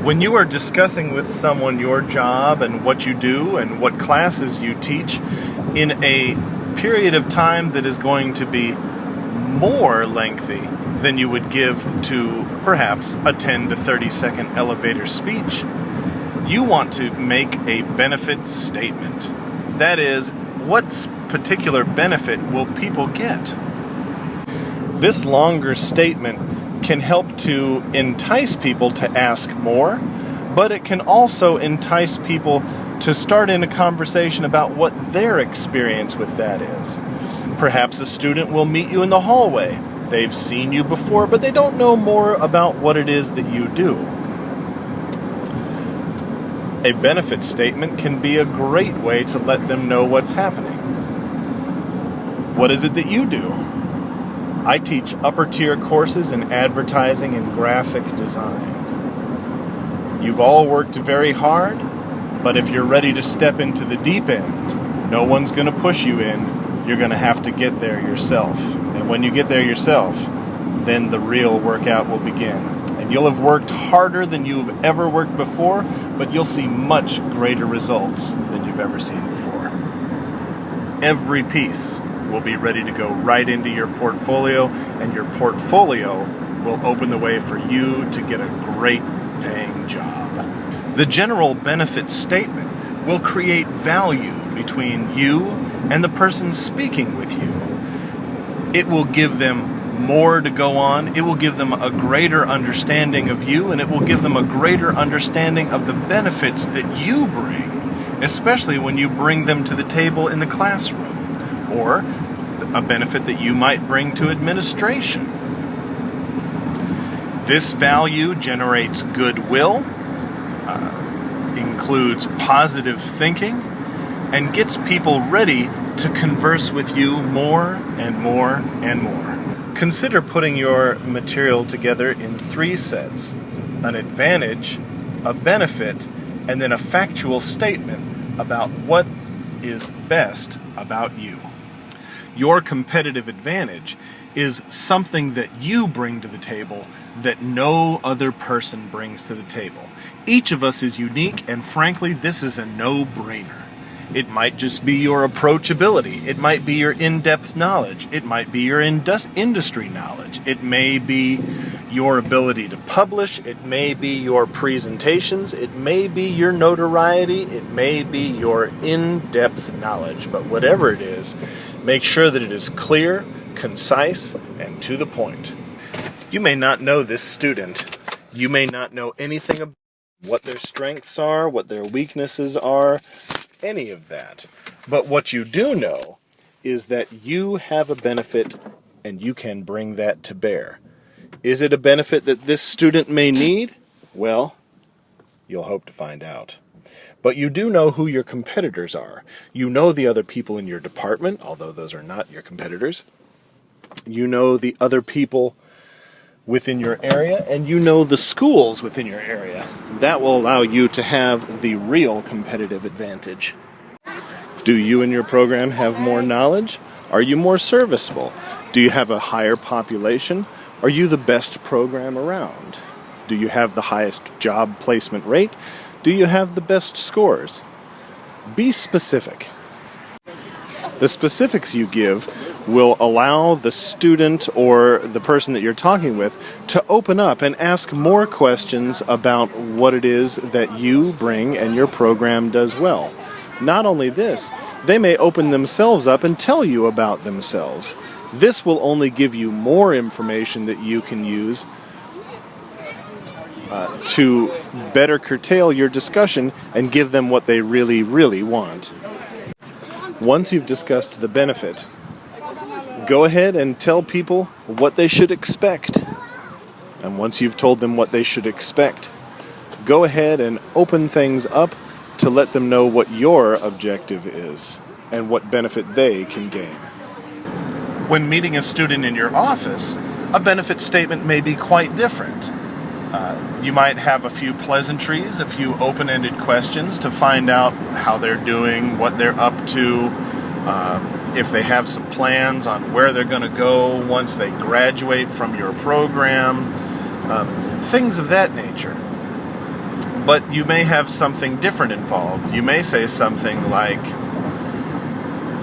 When you are discussing with someone your job and what you do and what classes you teach in a period of time that is going to be more lengthy than you would give to perhaps a 10 to 30 second elevator speech, you want to make a benefit statement. That is, what particular benefit will people get? This longer statement can help to entice people to ask more, but it can also entice people to start in a conversation about what their experience with that is. Perhaps a student will meet you in the hallway. They've seen you before, but they don't know more about what it is that you do. A benefit statement can be a great way to let them know what's happening. What is it that you do? I teach upper tier courses in advertising and graphic design. You've all worked very hard, but if you're ready to step into the deep end, no one's going to push you in. You're going to have to get there yourself. And when you get there yourself, then the real workout will begin. And you'll have worked harder than you've ever worked before, but you'll see much greater results than you've ever seen before. Every piece will be ready to go right into your portfolio, and your portfolio will open the way for you to get a great paying job. The general benefit statement will create value between you and the person speaking with you. It will give them more to go on. It will give them a greater understanding of you, and it will give them a greater understanding of the benefits that you bring, especially when you bring them to the table in the classroom, or a benefit that you might bring to administration. This value generates goodwill, includes positive thinking, and gets people ready to converse with you more and more and more. Consider putting your material together in 3 sets: an advantage, a benefit, and then a factual statement about what is best about you. Your competitive advantage is something that you bring to the table that no other person brings to the table. Each of us is unique, and frankly, this is a no-brainer. It might just be your approachability. It might be your in-depth knowledge. It might be your industry knowledge. It may be your ability to publish. It may be your presentations. It may be your notoriety. It may be your in-depth knowledge. But whatever it is, make sure that it is clear, concise, and to the point. You may not know this student. You may not know anything about what their strengths are, what their weaknesses are, any of that. But what you do know is that you have a benefit and you can bring that to bear. Is it a benefit that this student may need? Well, you'll hope to find out. But you do know who your competitors are. You know the other people in your department, although those are not your competitors. You know the other people within your area, and you know the schools within your area. That will allow you to have the real competitive advantage. Do you and your program have more knowledge? Are you more serviceable? Do you have a higher population? Are you the best program around? Do you have the highest job placement rate? Do you have the best scores? Be specific. The specifics you give will allow the student or the person that you're talking with to open up and ask more questions about what it is that you bring and your program does well. Not only this, they may open themselves up and tell you about themselves. This will only give you more information that you can use to better curtail your discussion and give them what they really, really want. Once you've discussed the benefit, go ahead and tell people what they should expect. And once you've told them what they should expect, go ahead and open things up to let them know what your objective is and what benefit they can gain. When meeting a student in your office, a benefit statement may be quite different. You might have a few pleasantries, a few open-ended questions to find out how they're doing, what they're up to, if they have some plans on where they're going to go once they graduate from your program, things of that nature. But you may have something different involved. You may say something like,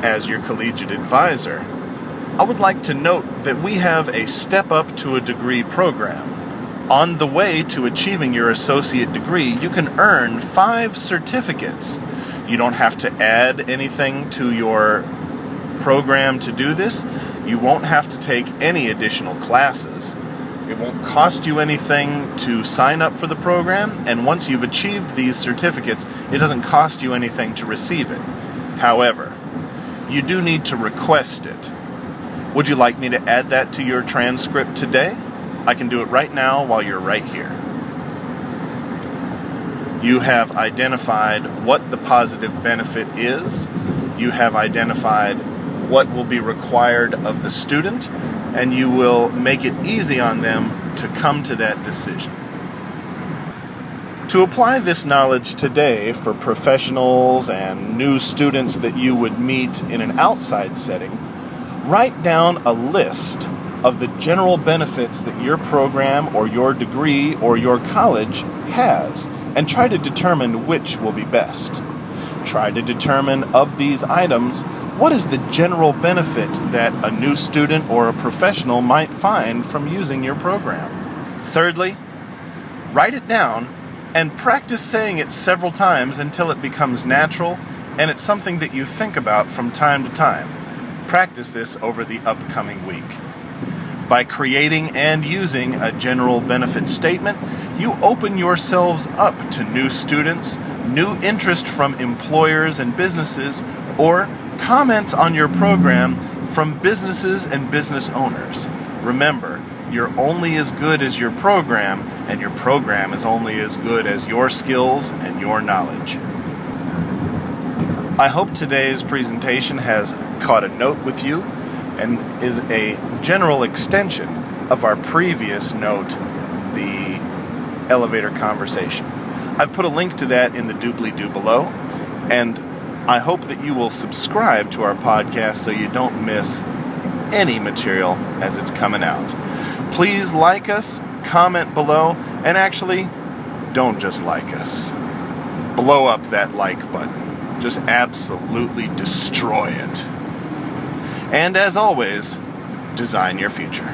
as your collegiate advisor, I would like to note that we have a Step Up to a Degree program. On the way to achieving your associate degree, you can earn 5 certificates. You don't have to add anything to your program to do this. You won't have to take any additional classes. It won't cost you anything to sign up for the program, and once you've achieved these certificates, it doesn't cost you anything to receive it. However, you do need to request it. Would you like me to add that to your transcript today? I can do it right now while you're right here. You have identified what the positive benefit is. You have identified what will be required of the student, and you will make it easy on them to come to that decision. To apply this knowledge today for professionals and new students that you would meet in an outside setting, write down a list of the general benefits that your program or your degree or your college has, and try to determine which will be best. Try to determine of these items, what is the general benefit that a new student or a professional might find from using your program. Thirdly, write it down and practice saying it several times until it becomes natural and it's something that you think about from time to time. Practice this over the upcoming week. By creating and using a general benefit statement, you open yourselves up to new students, new interest from employers and businesses, or comments on your program from businesses and business owners. Remember, you're only as good as your program, and your program is only as good as your skills and your knowledge. I hope today's presentation has caught a note with you and is a general extension of our previous note, the elevator conversation. I've put a link to that in the doobly-doo below, and I hope that you will subscribe to our podcast so you don't miss any material as it's coming out. Please like us, comment below, and actually, don't just like us. Blow up that like button. Just absolutely destroy it. And as always, design your future.